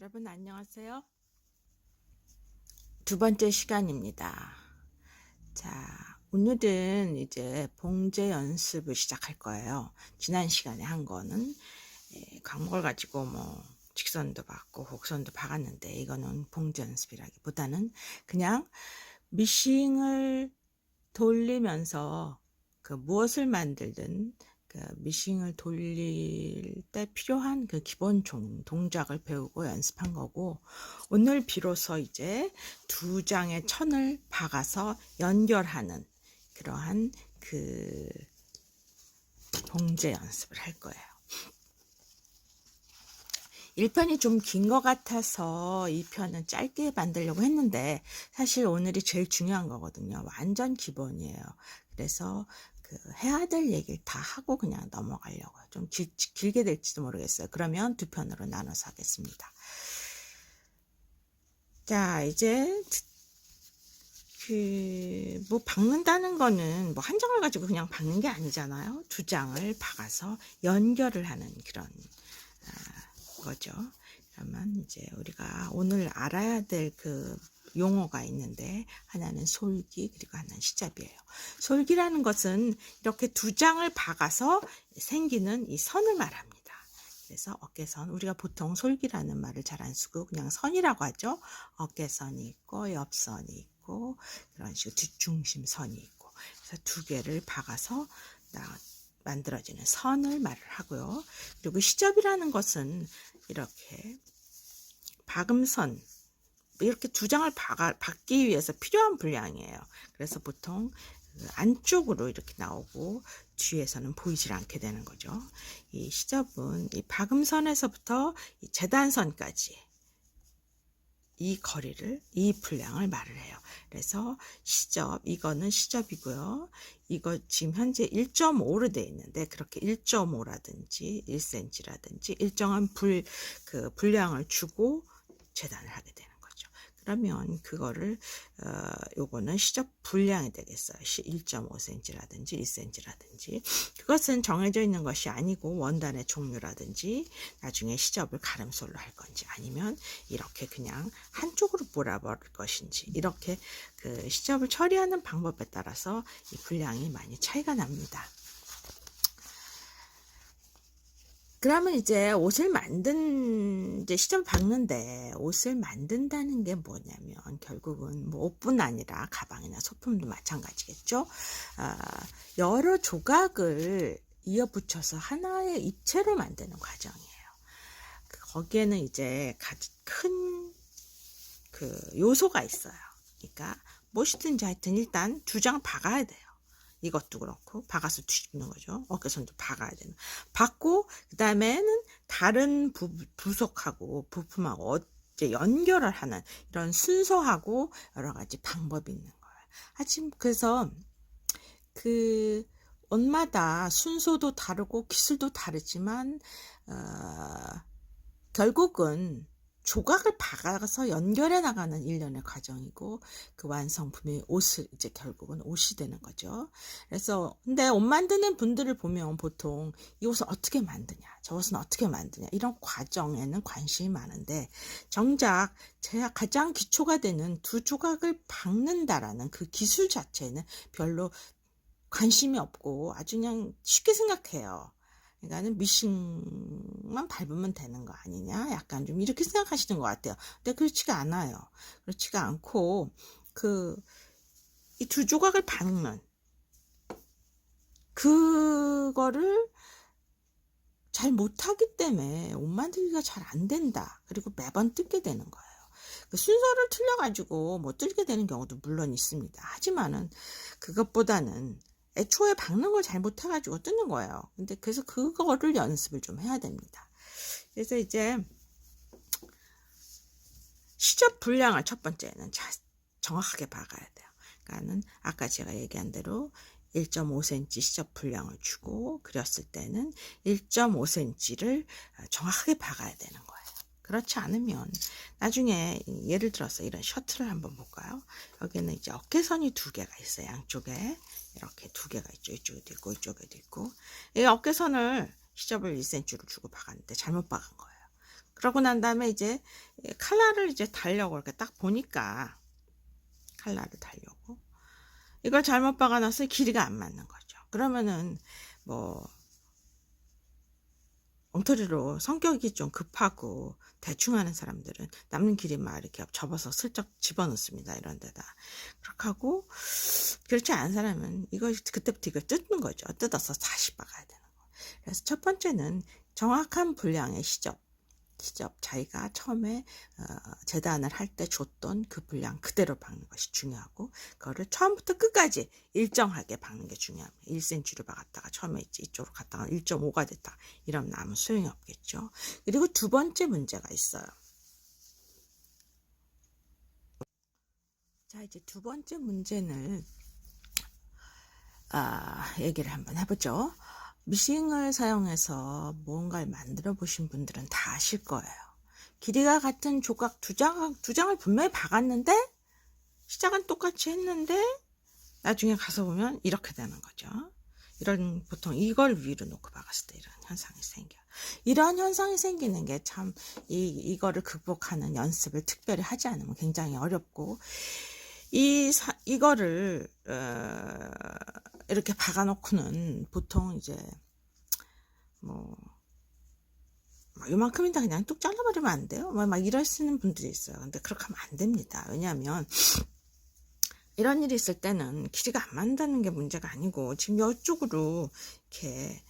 여러분 안녕하세요. 두 번째 시간입니다. 자, 오늘은 이제 봉제 연습을 시작할 거예요. 지난 시간에 한 거는 광목을 가지고 뭐 직선도 박고 곡선도 박았는데, 이거는 봉제 연습이라기보다는 그냥 미싱을 돌리면서 그 무엇을 만들든 그 미싱을 돌릴 때 필요한 그 기본 동작을 배우고 연습한 거고, 오늘 비로소 이제 두 장의 천을 박아서 연결하는 그러한 그 봉제 연습을 할 거예요. 1편이 좀 긴 것 같아서 2편은 짧게 만들려고 했는데, 사실 오늘이 제일 중요한 거거든요. 완전 기본이에요. 그래서 해야 될 얘기를 다 하고 그냥 넘어가려고요. 좀 길게 될지도 모르겠어요. 그러면 두 편으로 나눠서 하겠습니다. 자, 이제 뭐 박는다는 거는 뭐 한 장을 가지고 그냥 박는 게 아니잖아요. 두 장을 박아서 연결을 하는 그런 거죠. 그러면 이제 우리가 오늘 알아야 될 그 용어가 있는데, 하나는 솔기, 그리고 하나는 시접이에요. 솔기라는 것은 이렇게 두 장을 박아서 생기는 이 선을 말합니다. 그래서 어깨선, 우리가 보통 솔기라는 말을 잘 안 쓰고 그냥 선이라고 하죠. 어깨선이 있고 옆선이 있고 그런 식으로 뒷중심선이 있고, 그래서 두 개를 박아서 만들어지는 선을 말을 하고요. 그리고 시접이라는 것은 이렇게 박음선, 이렇게 두 장을 박기 위해서 필요한 분량이에요. 그래서 보통 안쪽으로 이렇게 나오고 뒤에서는 보이질 않게 되는 거죠. 이 시접은 이 박음선에서부터 이 재단선까지 이 거리를, 이 분량을 말을 해요. 그래서 시접, 이거는 시접이고요. 이거 지금 현재 1.5로 되어 있는데, 그렇게 1.5라든지 1cm라든지 일정한 분량을 주고 재단을 하게 되는 거죠. 그러면 그거를 요거는 시접 분량이 되겠어요. 1.5cm라든지 1cm라든지. 그것은 정해져 있는 것이 아니고 원단의 종류라든지 나중에 시접을 가름솔로 할 건지, 아니면 이렇게 그냥 한쪽으로 몰아버릴 것인지, 이렇게 그 시접을 처리하는 방법에 따라서 이 분량이 많이 차이가 납니다. 그러면 이제 이제 시접을 박는데, 옷을 만든다는 게 뭐냐면 결국은 뭐 옷뿐 아니라 가방이나 소품도 마찬가지겠죠. 여러 조각을 이어 붙여서 하나의 입체로 만드는 과정이에요. 거기에는 이제 큰 그 요소가 있어요. 그러니까 무엇이든지 하여튼 일단 두 장 박아야 돼요. 이것도 그렇고 박아서 뒤집는 거죠. 어깨선도 박아야 되는. 박고 그 다음에는 다른 부속하고 부품하고 이제 연결을 하는 이런 순서하고 여러 가지 방법이 있는 거예요. 하지만 그래서 그 옷마다 순서도 다르고 기술도 다르지만 결국은 조각을 박아서 연결해 나가는 일련의 과정이고, 그 완성품이 이제 결국은 옷이 되는 거죠. 그래서 근데 옷 만드는 분들을 보면 보통 이 옷을 어떻게 만드냐, 저 옷은 어떻게 만드냐, 이런 과정에는 관심이 많은데, 정작 제가 가장 기초가 되는 두 조각을 박는다라는 그 기술 자체는 별로 관심이 없고 아주 그냥 쉽게 생각해요. 그러니까는 미싱만 밟으면 되는 거 아니냐, 약간 좀 이렇게 생각하시는 것 같아요. 근데 그렇지가 않아요. 그렇지가 않고 이 두 조각을 박는 그거를 잘 못하기 때문에 옷 만들기가 잘 안 된다. 그리고 매번 뜯게 되는 거예요. 그 순서를 틀려가지고 뭐 뜯게 되는 경우도 물론 있습니다. 하지만은 그것보다는 애초에 박는 걸 잘 못해가지고 뜯는 거예요. 근데 그래서 그거를 연습을 좀 해야 됩니다. 그래서 이제 시접 분량을 첫 번째는 정확하게 박아야 돼요. 그러니까는 아까 제가 얘기한 대로 1.5cm 시접 분량을 주고 그렸을 때는 1.5cm를 정확하게 박아야 되는 거예요. 그렇지 않으면 나중에 예를 들어서 이런 셔츠를 한번 볼까요? 여기는 이제 어깨선이 두 개가 있어요. 양쪽에 이렇게 두 개가 있죠. 이쪽에도 있고 이쪽에도 있고. 이 어깨선을 시접을 1cm로 주고 박았는데 잘못 박은 거예요. 그러고 난 다음에 이제 칼날을 이제 달려고 이렇게 딱 보니까 칼날을 달려고 이걸 잘못 박아놨어요. 길이가 안 맞는 거죠. 그러면은 뭐 엉터리로 성격이 좀 급하고 대충 하는 사람들은 남는 길이 막 이렇게 접어서 슬쩍 집어넣습니다. 이런 데다. 그렇게 하고, 그렇지 않은 사람은 이거 그때부터 이걸 뜯는 거죠. 뜯어서 다시 박아야 되는 거. 그래서 첫 번째는 정확한 분량의 시접 자기가 처음에 재단을 할 때 줬던 그 분량 그대로 박는 것이 중요하고, 그거를 처음부터 끝까지 일정하게 박는 게 중요합니다. 1cm로 박았다가 처음에 이쪽으로 갔다가 1.5가 됐다 이러면 아무 소용이 없겠죠. 그리고 두 번째 문제가 있어요. 자, 이제 두 번째 문제는 얘기를 한번 해보죠. 미싱을 사용해서 무언가를 만들어 보신 분들은 다 아실 거예요. 길이가 같은 조각 두 장을 분명히 박았는데 시작은 똑같이 했는데 나중에 가서 보면 이렇게 되는 거죠. 보통 이걸 위로 놓고 박았을 때 이런 현상이 생겨요. 이런 현상이 생기는 게 참 이거를 극복하는 연습을 특별히 하지 않으면 굉장히 어렵고, 이거를 이렇게 박아놓고는 보통 이제 뭐 요만큼인데 그냥 뚝 잘라버리면 안 돼요? 막 이러시는 분들이 있어요. 근데 그렇게 하면 안 됩니다. 왜냐하면 이런 일이 있을 때는 길이가 안 맞는다는 게 문제가 아니고, 지금 이쪽으로 이렇게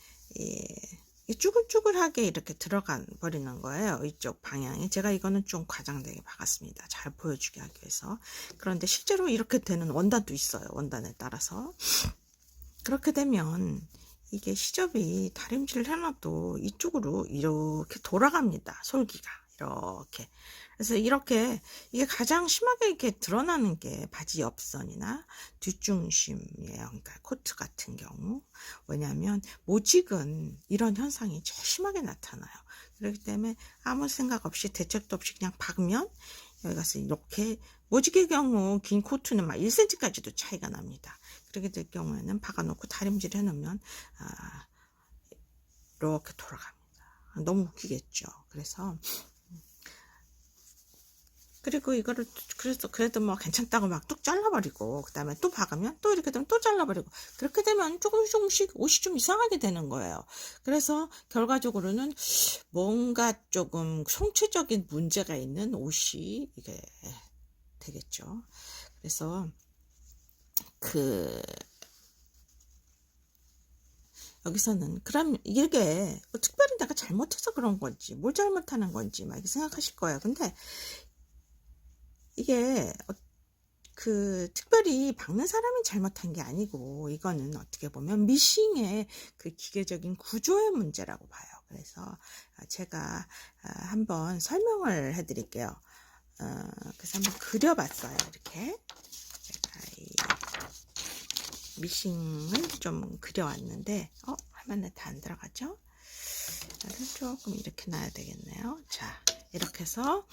쭈글쭈글하게 이렇게 들어가 버리는 거예요. 이쪽 방향이. 제가 이거는 좀 과장되게 박았습니다. 잘 보여주게 하기 위해서. 그런데 실제로 이렇게 되는 원단도 있어요. 원단에 따라서. 그렇게 되면 이게 시접이 다림질을 해놔도 이쪽으로 이렇게 돌아갑니다. 솔기가 이렇게. 그래서 이렇게 이게 가장 심하게 이렇게 드러나는 게 바지 옆선이나 뒷중심이에요. 그러니까 코트 같은 경우. 왜냐하면 모직은 이런 현상이 제일 심하게 나타나요. 그렇기 때문에 아무 생각 없이 대책도 없이 그냥 박으면 여기 가서 이렇게, 모직의 경우 긴 코트는 막 1cm까지도 차이가 납니다. 그렇게 될 경우에는 박아놓고 다림질 해놓으면 이렇게 돌아갑니다. 너무 웃기겠죠. 그리고 이거를 그래도 뭐 괜찮다고 막 뚝 잘라버리고, 그 다음에 또 박으면 또 이렇게 되면 또 잘라버리고, 그렇게 되면 조금씩 옷이 좀 이상하게 되는 거예요. 그래서 결과적으로는 뭔가 조금 총체적인 문제가 있는 옷이 이게 되겠죠. 그래서 여기서는 그럼 이게 뭐 특별히 내가 잘못해서 그런 건지 뭘 잘못하는 건지 막 이렇게 생각하실 거예요. 근데 이게 특별히 박는 사람이 잘못한 게 아니고, 이거는 어떻게 보면 미싱의 그 기계적인 구조의 문제라고 봐요. 그래서 제가 한번 설명을 해드릴게요. 그래서 한번 그려봤어요. 이렇게 제가 이 미싱을 좀 그려왔는데, 화면에 다 안 들어가죠? 조금 이렇게 놔야 되겠네요. 자, 이렇게 해서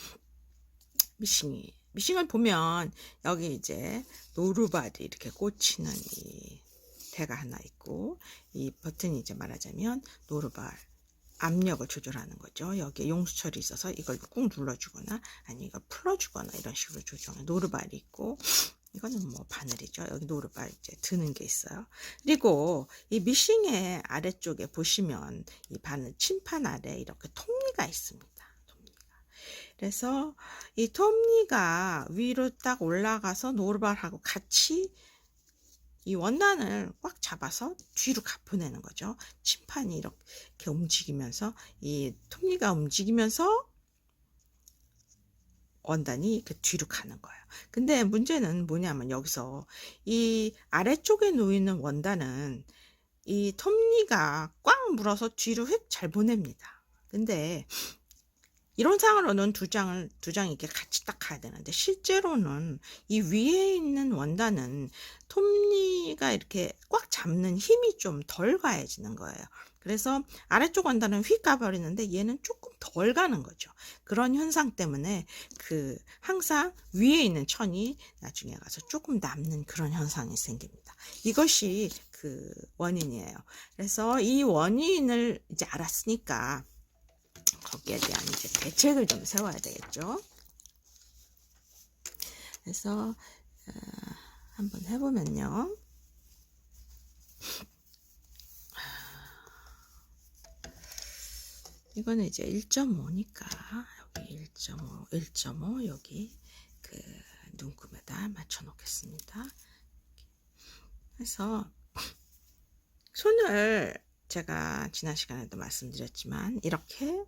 미싱을 보면 여기 이제 노루발이 이렇게 꽂히는 이 대가 하나 있고, 이 버튼이 이제 말하자면 노루발 압력을 조절하는 거죠. 여기에 용수철이 있어서 이걸 꾹 눌러주거나 아니 이걸 풀어주거나 이런 식으로 조정해. 노루발이 있고, 이거는 뭐 바늘이죠. 여기 노루발 이제 드는 게 있어요. 그리고 이 미싱의 아래쪽에 보시면 이 바늘 침판 아래 이렇게 톱니가 있습니다. 그래서 이 톱니가 위로 딱 올라가서 노루발하고 같이 이 원단을 꽉 잡아서 뒤로 가보내는 거죠. 침판이 이렇게 움직이면서, 이 톱니가 움직이면서 원단이 이렇게 뒤로 가는 거예요. 근데 문제는 뭐냐면 여기서 이 아래쪽에 놓이는 원단은 이 톱니가 꽉 물어서 뒤로 휙 잘 보냅니다. 근데 이론상으로는 두 장이 이렇게 같이 딱 가야 되는데, 실제로는 이 위에 있는 원단은 톱니가 이렇게 꽉 잡는 힘이 좀 덜 가해지는 거예요. 그래서 아래쪽 원단은 휙 가버리는데 얘는 조금 덜 가는 거죠. 그런 현상 때문에 항상 위에 있는 천이 나중에 가서 조금 남는 그런 현상이 생깁니다. 이것이 원인이에요. 그래서 이 원인을 이제 알았으니까 거기에 대한 이제 대책을 좀 세워야 되겠죠. 그래서 한번 해보면요. 이거는 이제 1.5니까 여기 1.5, 1.5 여기 그 눈금에다 맞춰 놓겠습니다. 그래서 손을 제가 지난 시간에도 말씀드렸지만 이렇게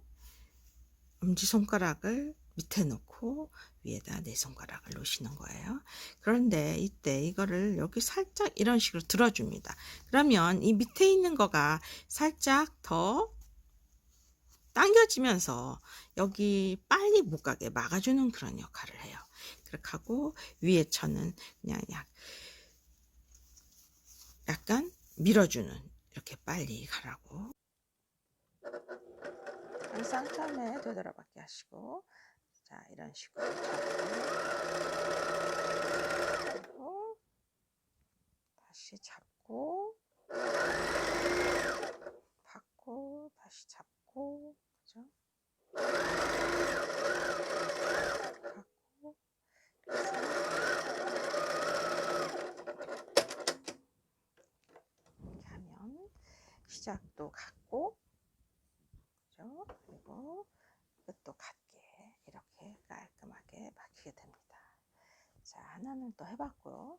엄지손가락을 밑에 놓고 위에다 네 손가락을 놓으시는 거예요. 그런데 이때 이거를 여기 살짝 이런 식으로 들어줍니다. 그러면 이 밑에 있는 거가 살짝 더 당겨지면서 여기 빨리 못 가게 막아주는 그런 역할을 해요. 그렇게 하고 위에 천은 그냥 약간 밀어주는, 이렇게 빨리 가라고. 항상 처음에 되돌아받기 하시고, 자 이런 식으로 잡고 다시 잡고 받고 다시 잡고, 그죠? 갖고 이렇게 하면 시작도 같고, 그죠? 그리고 끝도 같게 이렇게 깔끔하게 박히게 됩니다. 자, 하나는 또 해봤고요.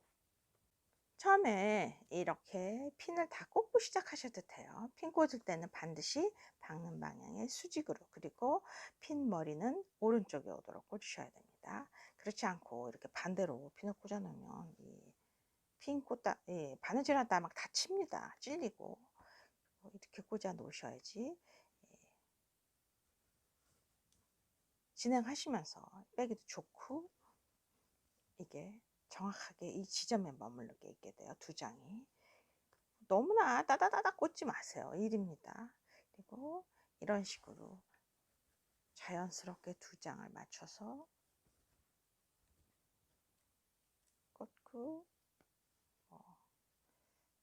처음에 이렇게 핀을 다 꽂고 시작하셔도 돼요. 핀 꽂을 때는 반드시 박는 방향의 수직으로, 그리고 핀 머리는 오른쪽에 오도록 꽂으셔야 됩니다. 그렇지 않고 이렇게 반대로 핀을 꽂아 놓으면 이 핀 꽂다, 바느질 하다 막 다칩니다. 찔리고. 이렇게 꽂아 놓으셔야지 진행하시면서 빼기도 좋고, 이게 정확하게 이 지점에 머무르게 있게 돼요. 두 장이 너무나 따다다닥 꽂지 마세요. 일입니다. 그리고 이런 식으로 자연스럽게 두 장을 맞춰서 꽂고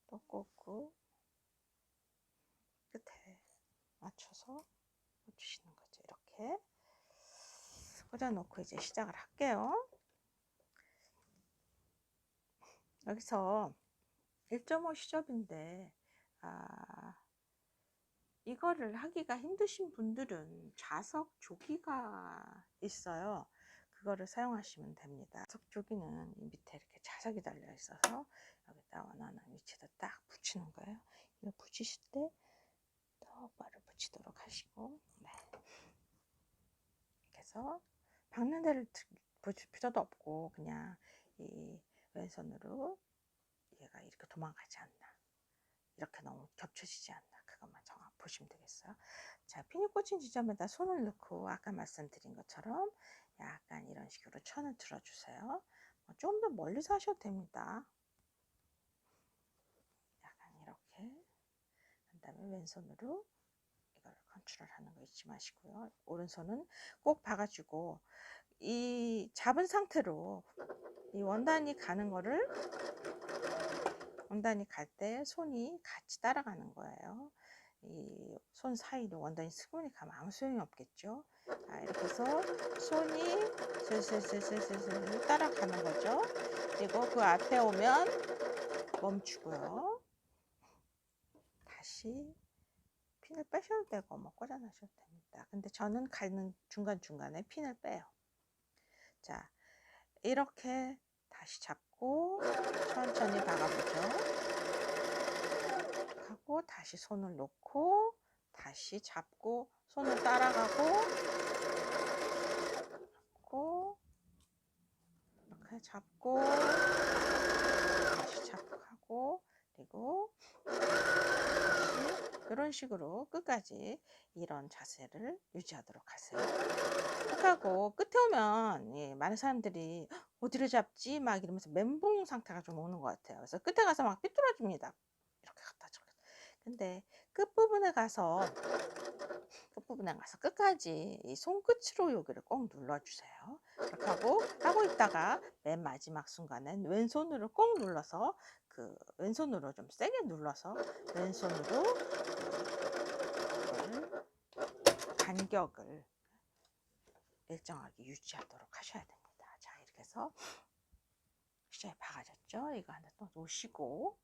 또 꽂고 끝에 맞춰서 꽂으시는 거죠. 이렇게 꽂아 놓고 이제 시작을 할게요. 여기서 1.5 시접인데 이거를 하기가 힘드신 분들은 자석 조기가 있어요. 그거를 사용하시면 됩니다. 자석 조기는 이 밑에 이렇게 자석이 달려 있어서 여기다 원하는 위치에다 딱 붙이는 거예요. 이거 붙이실 때 똑바로 붙이도록 하시고, 네. 그래서 박는 데를 붙일 필요도 없고 그냥 이 왼손으로 얘가 이렇게 도망가지 않나, 이렇게 너무 겹쳐지지 않나, 그것만 정확히 보시면 되겠어요. 자, 핀이 꽂힌 지점에다 손을 넣고 아까 말씀드린 것처럼 약간 이런 식으로 천을 들어주세요. 좀 더 멀리서 하셔도 됩니다. 약간 이렇게 한 다음에 왼손으로 이걸 컨트롤하는 거 잊지 마시고요. 오른손은 꼭 박아주고, 이 잡은 상태로 이 원단이 가는 거를, 원단이 갈 때 손이 같이 따라가는 거예요. 이 손 사이로 원단이 스근히 가면 아무 소용이 없겠죠. 이렇게 해서 손이 슬슬슬슬슬 따라가는 거죠. 그리고 그 앞에 오면 멈추고요. 다시 핀을 빼셔도 되고 뭐 꽂아 놔셔도 됩니다. 근데 저는 가는 중간중간에 핀을 빼요. 자, 이렇게 다시 잡고 천천히 박아보죠. 하고 다시 손을 놓고 다시 잡고 손을 따라가고, 이렇게 잡고 다시 잡고, 그리고 다시 이런 식으로 끝까지 이런 자세를 유지하도록 하세요. 하고 끝에 오면 많은 사람들이 어디를 잡지 막 이러면서 멘붕 상태가 좀 오는 것 같아요. 그래서 끝에 가서 막 삐뚤어집니다. 이렇게 갔다 저렇게. 근데 끝부분에 가서 끝까지 이 손끝으로 여기를 꼭 눌러주세요. 이렇게 하고 있다가 맨 마지막 순간엔 왼손으로 꼭 눌러서, 그 왼손으로 좀 세게 눌러서 왼손으로 간격을 일정하게 유지하도록 하셔야 됩니다. 자, 이렇게 해서 시작에 박아졌죠? 이거 하나 또 놓으시고